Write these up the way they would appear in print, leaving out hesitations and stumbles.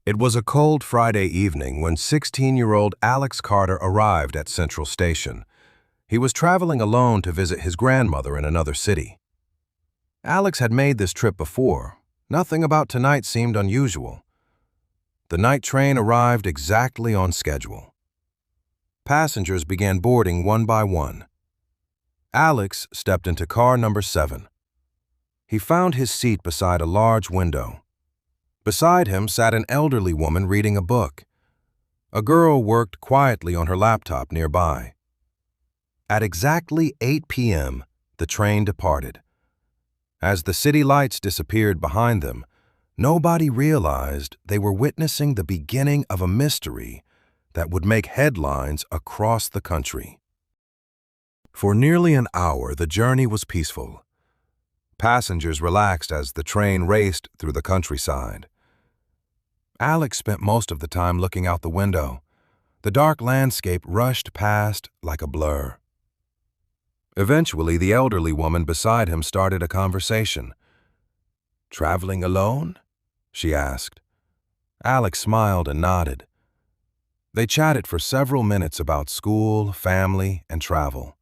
It was a cold Friday evening when 16-year-old Alex Carter arrived at Central Station. He was traveling alone to visit his grandmother in another city. Alex had made this trip before. Nothing about tonight seemed unusual. The night train arrived exactly on schedule. Passengers began boarding one by one. Alex stepped into car number 7. He found his seat beside a large window. Beside him sat an elderly woman reading a book. A girl worked quietly on her laptop nearby. At exactly 8 p.m., the train departed. As the city lights disappeared behind them, nobody realized they were witnessing the beginning of a mystery that would make headlines across the country. For nearly an hour, the journey was peaceful. Passengers relaxed as the train raced through the countryside. Alex spent most of the time looking out the window. The dark landscape rushed past like a blur. Eventually, the elderly woman beside him started a conversation. "Traveling alone?" she asked. Alex smiled and nodded. They chatted for several minutes about school, family, and travel.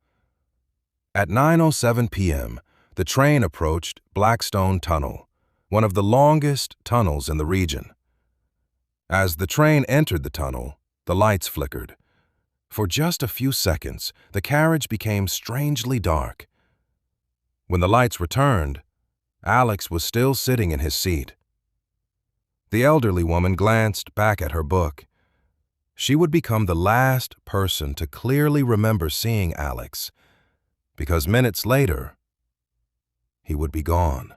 At 9:07 p.m., the train approached Blackstone Tunnel, one of the longest tunnels in the region. As the train entered the tunnel, the lights flickered. For just a few seconds, the carriage became strangely dark. When the lights returned, Alex was still sitting in his seat. The elderly woman glanced back at her book. She would become the last person to clearly remember seeing Alex, because minutes later, he would be gone.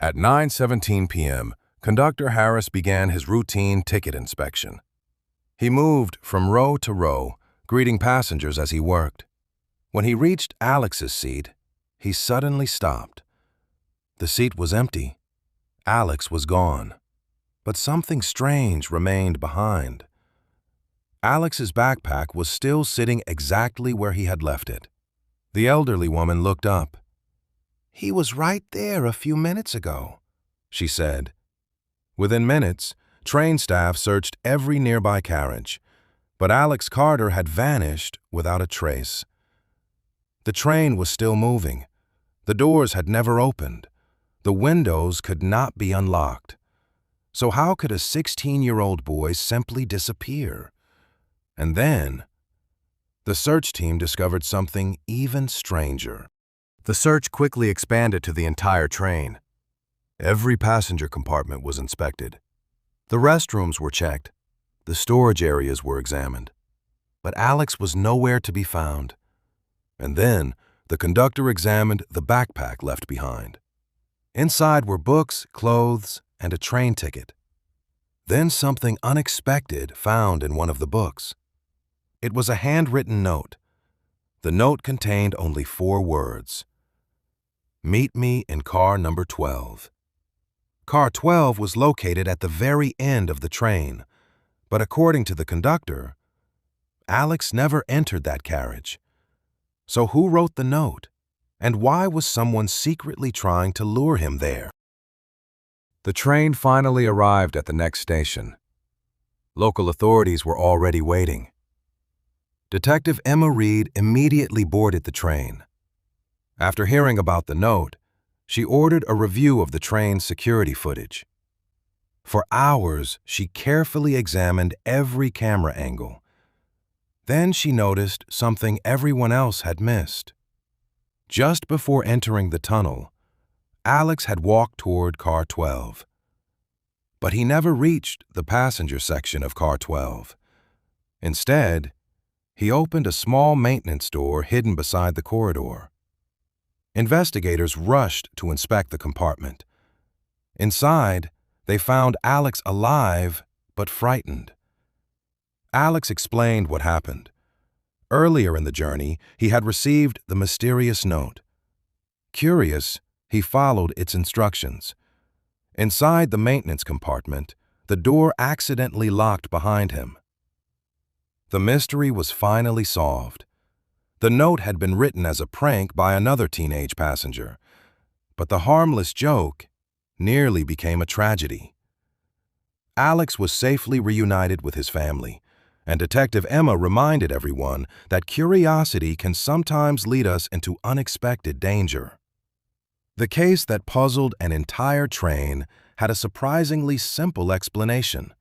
At 9:17 p.m., Conductor Harris began his routine ticket inspection. He moved from row to row, greeting passengers as he worked. When he reached Alex's seat, he suddenly stopped. The seat was empty. Alex was gone. But something strange remained behind. Alex's backpack was still sitting exactly where he had left it. The elderly woman looked up. "He was right there a few minutes ago," she said. Within minutes, train staff searched every nearby carriage, but Alex Carter had vanished without a trace. The train was still moving. The doors had never opened. The windows could not be unlocked. So how could a 16-year-old boy simply disappear? And then, the search team discovered something even stranger. The search quickly expanded to the entire train. Every passenger compartment was inspected. The restrooms were checked. The storage areas were examined. But Alex was nowhere to be found. And then, the conductor examined the backpack left behind. Inside were books, clothes, and a train ticket. Then something unexpected found in one of the books. It was a handwritten note. The note contained only 4 words. "Meet me in car number 12. Car 12 was located at the very end of the train, but according to the conductor, Alex never entered that carriage. So who wrote the note, and why was someone secretly trying to lure him there? The train finally arrived at the next station. Local authorities were already waiting. Detective Emma Reed immediately boarded the train. After hearing about the note, she ordered a review of the train's security footage. For hours, she carefully examined every camera angle. Then she noticed something everyone else had missed. Just before entering the tunnel, Alex had walked toward car 12. But he never reached the passenger section of car 12. Instead, he opened a small maintenance door hidden beside the corridor. Investigators rushed to inspect the compartment. Inside, they found Alex alive but frightened. Alex explained what happened. Earlier in the journey, he had received the mysterious note. Curious, he followed its instructions. Inside the maintenance compartment, the door accidentally locked behind him. The mystery was finally solved. The note had been written as a prank by another teenage passenger, but the harmless joke nearly became a tragedy. Alex was safely reunited with his family, and Detective Emma reminded everyone that curiosity can sometimes lead us into unexpected danger. The case that puzzled an entire train had a surprisingly simple explanation.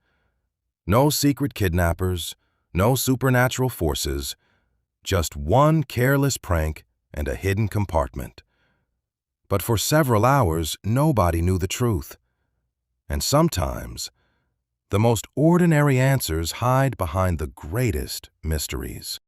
No secret kidnappers, no supernatural forces, just one careless prank and a hidden compartment. But for several hours, nobody knew the truth. And sometimes, the most ordinary answers hide behind the greatest mysteries.